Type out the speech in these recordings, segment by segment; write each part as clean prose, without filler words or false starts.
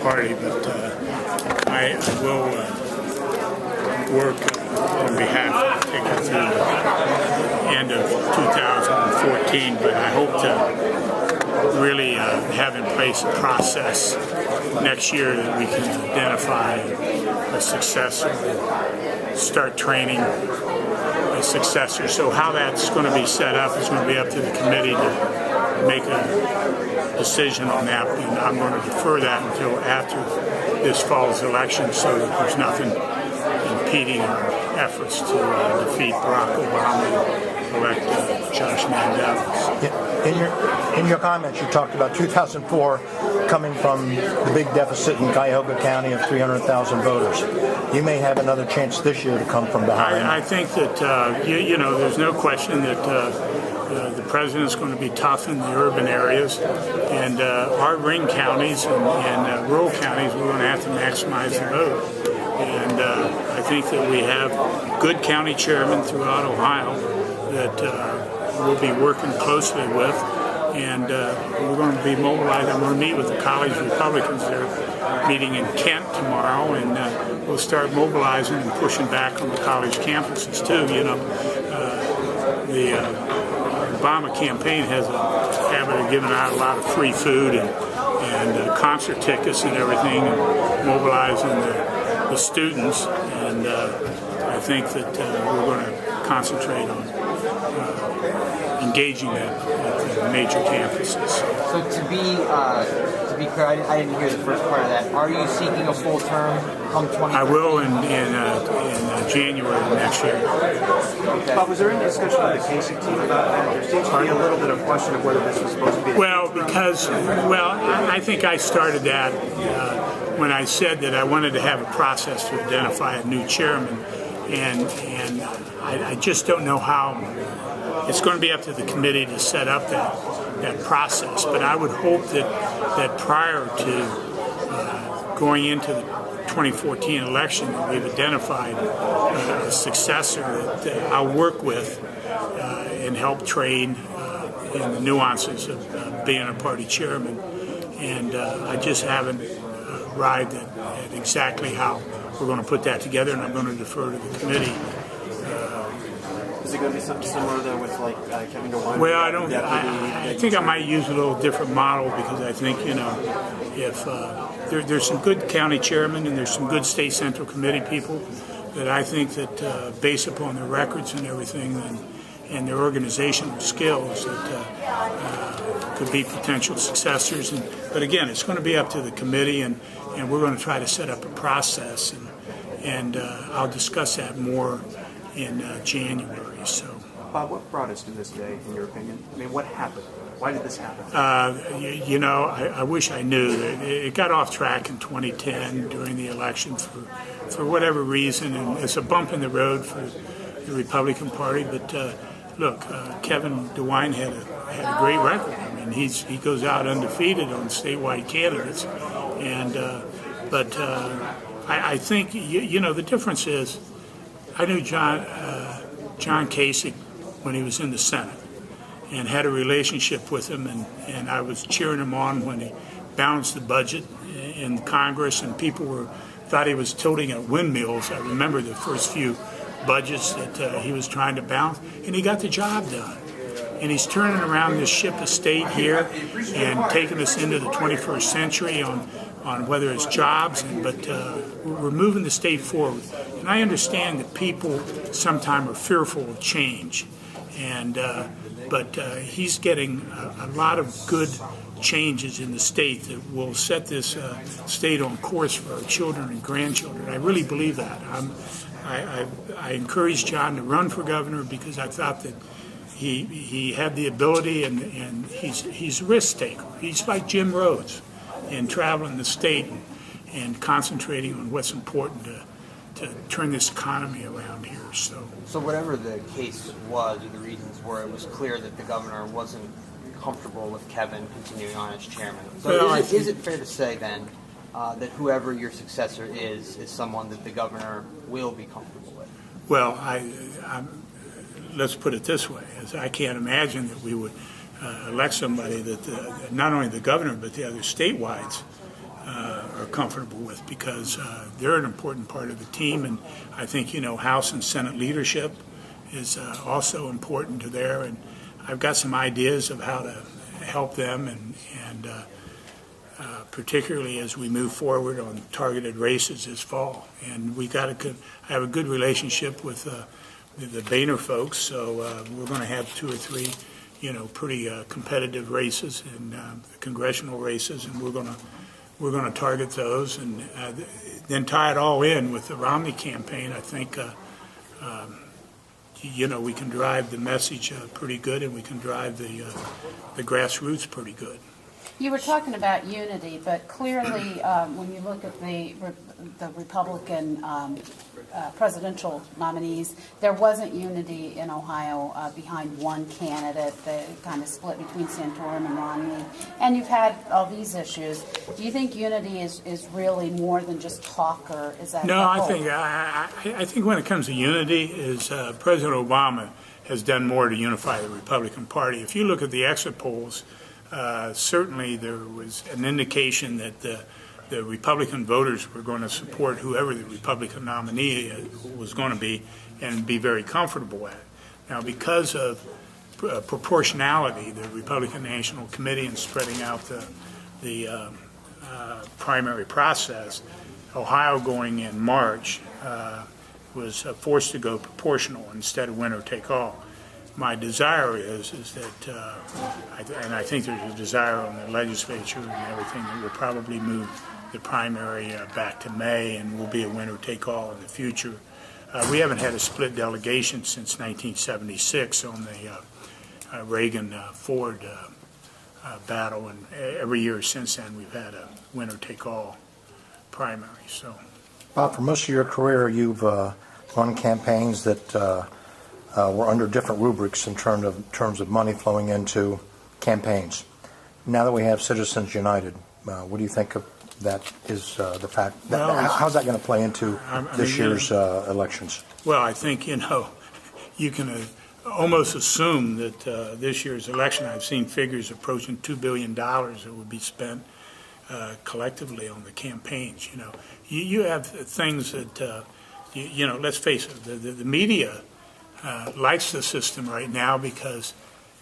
party, but I will work on behalf of the ticket through the end of 2014, but I hope to really have in place a process next year that we can identify a successor, start training a successor. So how that's going to be set up is going to be up to the committee to make a decision on that, and I'm going to defer that until after this fall's election so that there's nothing impeding our efforts to defeat Barack Obama and elect Josh Mandel. Yeah. In your comments, you talked about 2004 coming from the big deficit in Cuyahoga County of 300,000 voters. You may have another chance this year to come from behind. I think that, there's no question that the president's going to be tough in the urban areas, and our ring counties and rural counties, we're going to have to maximize the vote. And I think that we have good county chairmen throughout Ohio that we'll be working closely with, and we're going to be mobilized. I'm going to meet with the college Republicans. They're meeting in Kent tomorrow, and we'll start mobilizing and pushing back on the college campuses too. The Obama campaign has a habit of giving out a lot of free food and concert tickets and everything, and mobilizing the students, and I think that we're going to concentrate on engaging them at the major campuses. So to be clear, I didn't hear the first part of that. Are you seeking a full term come 2013? I will in January of next year. Okay. But was there any discussion with the Kasich team about that? There seems to be a little bit of question of whether this was supposed to be. I think I started that when I said that I wanted to have a process to identify a new chairman, and I just don't know how. It's going to be up to the committee to set up that process, but I would hope that prior to going into the 2014 election, that we've identified a successor that I'll work with and help train in the nuances of being a party chairman. And I just haven't arrived at exactly how we're going to put that together, and I'm going to defer to the committee. Is it going to be something similar though with like Kevin DeWine? Well, I think I might use a little different model, because I think if there's some good county chairmen and there's some good state central committee people that I think that based upon their records and everything and their organizational skills that could be potential successors. But again, it's going to be up to the committee, and we're going to try to set up a process, and I'll discuss that more in January. So, Bob, what brought us to this day, in your opinion? I mean, what happened? Why did this happen? I wish I knew. It got off track in 2010 during the election for whatever reason, and it's a bump in the road for the Republican Party. But look, Kevin DeWine had a great record. I mean, he goes out undefeated on statewide candidates, and but I think the difference is, I knew John Kasich when he was in the Senate and had a relationship with him, and I was cheering him on when he balanced the budget in Congress, and people thought he was tilting at windmills. I remember the first few budgets that he was trying to balance, and he got the job done. And he's turning around this ship of state here and taking us into the 21st century on whether it's jobs, but we're moving the state forward. And I understand that people sometimes are fearful of change, but he's getting a lot of good changes in the state that will set this state on course for our children and grandchildren. I really believe that. I encouraged John to run for governor because I thought that he had the ability, and he's a risk taker. He's like Jim Rhodes in traveling the state and concentrating on what's important to turn this economy around here. So whatever the case was, or the reasons were, it was clear that the governor wasn't comfortable with Kevin continuing on as chairman. So is it fair to say then that whoever your successor is someone that the governor will be comfortable with? Well, let's put it this way: I can't imagine that we would elect somebody that not only the governor but the other statewides are comfortable with, because they're an important part of the team. And I think, House and Senate leadership is also important to there. And I've got some ideas of how to help them, and particularly as we move forward on targeted races this fall. And I have a good relationship with the Boehner folks, so we're going to have 2 or 3, pretty competitive races and congressional races, and we're going to target those, and then tie it all in with the Romney campaign. I think we can drive the message pretty good, and we can drive the grassroots pretty good. You were talking about unity, but clearly, when you look at the Republican presidential nominees, there wasn't unity in Ohio behind one candidate. The kind of split between Santorum and Romney, and you've had all these issues. Do you think unity is really more than just talk, or is that? No, I think when it comes to unity, is President Obama has done more to unify the Republican Party. If you look at the exit polls. Certainly there was an indication that the Republican voters were going to support whoever the Republican nominee was going to be, and be very comfortable with. Now, because of proportionality, the Republican National Committee, and spreading out the primary process, Ohio going in March was forced to go proportional instead of winner take all. My desire is that, and I think there's a desire on the legislature and everything, that we'll probably move the primary back to May, and will be a winner-take-all in the future. We haven't had a split delegation since 1976 on the Reagan-Ford battle, and every year since then we've had a winner-take-all primary. So, Bob, for most of your career, you've run campaigns that were under different rubrics in terms of money flowing into campaigns. Now that we have Citizens United, what do you think of that? Is the fact that, how's that going to play into this year's elections? Well, I think you can almost assume that this year's election, I've seen figures approaching $2 billion that would be spent collectively on the campaigns. You have things that let's face it, the media likes the system right now because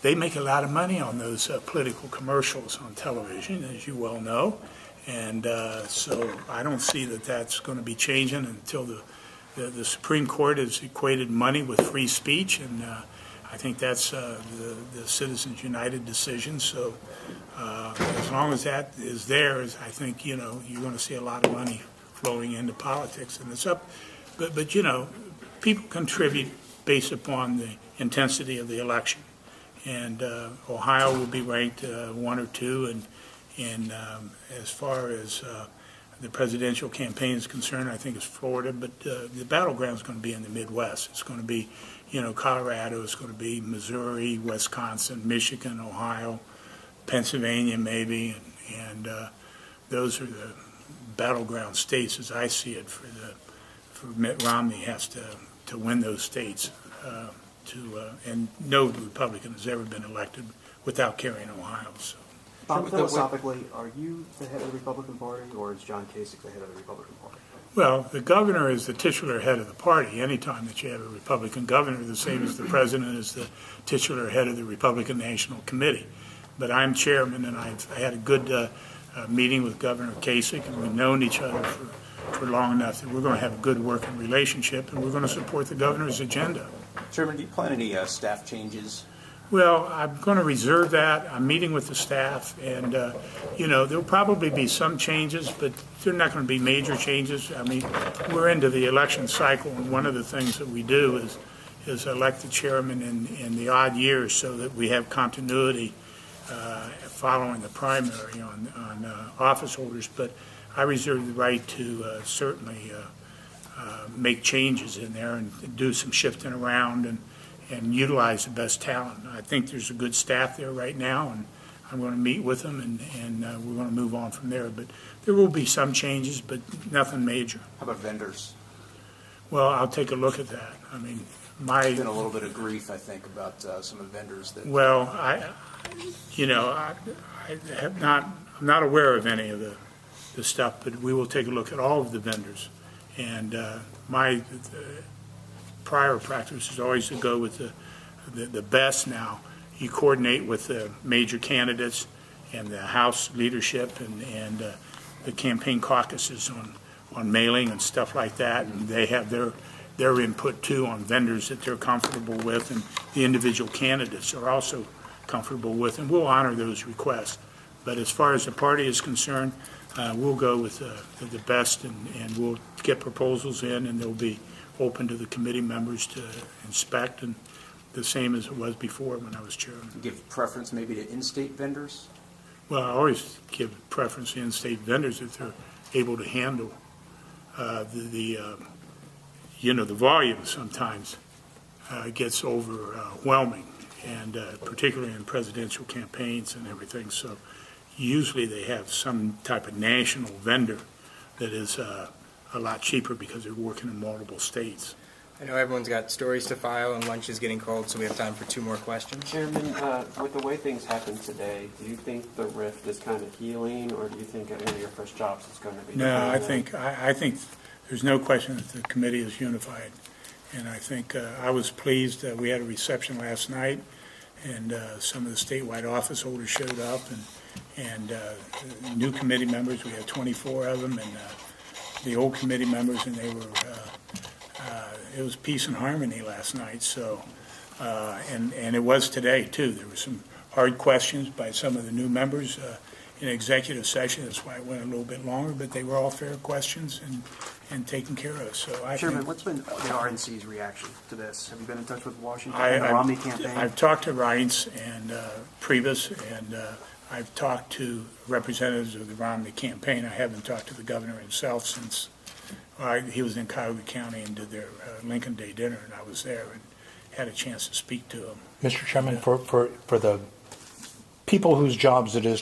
they make a lot of money on those political commercials on television, as you well know. And so I don't see that that's going to be changing until the Supreme Court has equated money with free speech, and I think that's the Citizens United decision. So as long as that is there, I think you're going to see a lot of money flowing into politics, and it's up. But people contribute based upon the intensity of the election, and Ohio will be ranked 1 or 2, and as far as the presidential campaign is concerned, I think it's Florida, but the battleground is going to be in the Midwest. It's going to be, Colorado. It's going to be Missouri, Wisconsin, Michigan, Ohio, Pennsylvania, maybe, and those are the battleground states as I see it. For Mitt Romney has to win those states, and no Republican has ever been elected without carrying Ohio. So. Bob, philosophically, are you the head of the Republican Party, or is John Kasich the head of the Republican Party? Well, the governor is the titular head of the party. Anytime that you have a Republican governor, the same as the president is the titular head of the Republican National Committee. But I'm chairman, and I had a good meeting with Governor Kasich, and we've known each other for long enough that we're going to have a good working relationship, and we're going to support the governor's agenda. Chairman, do you plan any staff changes? Well, I'm going to reserve that. I'm meeting with the staff, and there'll probably be some changes, but they're not going to be major changes. I mean, we're into the election cycle, and one of the things that we do is elect the chairman in the odd years so that we have continuity following the primary on office holders. But I reserve the right to certainly make changes in there and do some shifting around and utilize the best talent. I think there's a good staff there right now, and I'm going to meet with them, and we're going to move on from there. But there will be some changes, but nothing major. How about vendors? Well, I'll take a look at that. I mean, There's been a little bit of grief, I think, about some of the vendors that. Well, I'm not aware of any of the the stuff, but we will take a look at all of the vendors. And my prior practice is always to go with the best. Now, you coordinate with the major candidates and the House leadership and the campaign caucuses on mailing and stuff like that, and they have their input too on vendors that they're comfortable with, and the individual candidates are also comfortable with, and we'll honor those requests. But as far as the party is concerned, we'll go with the best, and we'll get proposals in, and they'll be open to the committee members to inspect, and the same as it was before when I was chairman. Give preference maybe to in-state vendors? Well, I always give preference to in-state vendors if they're able to handle the volume sometimes gets overwhelming, and particularly in presidential campaigns and everything. So usually they have some type of national vendor that is a lot cheaper because they're working in multiple states. I know everyone's got stories to file and lunch is getting cold, so we have time for 2 more questions. Chairman, with the way things happened today, do you think the rift is kind of healing, or do you think at one of your first jobs it's going to be? No, I think there's no question that the committee is unified, and I think I was pleased that we had a reception last night, and some of the statewide office holders showed up, and new committee members. We had 24 of them, and the old committee members, and they were. It was peace and harmony last night. So, and it was today too. There were some hard questions by some of the new members in executive session. That's why it went a little bit longer, but they were all fair questions and taken care of. So, Chairman, what's been the RNC's reaction to this? Have you been in touch with Washington and the Romney campaign? I've talked to Reince and Priebus, and I've talked to representatives of the Romney campaign. I haven't talked to the governor himself since he was in Cuyahoga County and did their Lincoln Day dinner, and I was there and had a chance to speak to him. Mr. Chairman, for the people whose jobs it is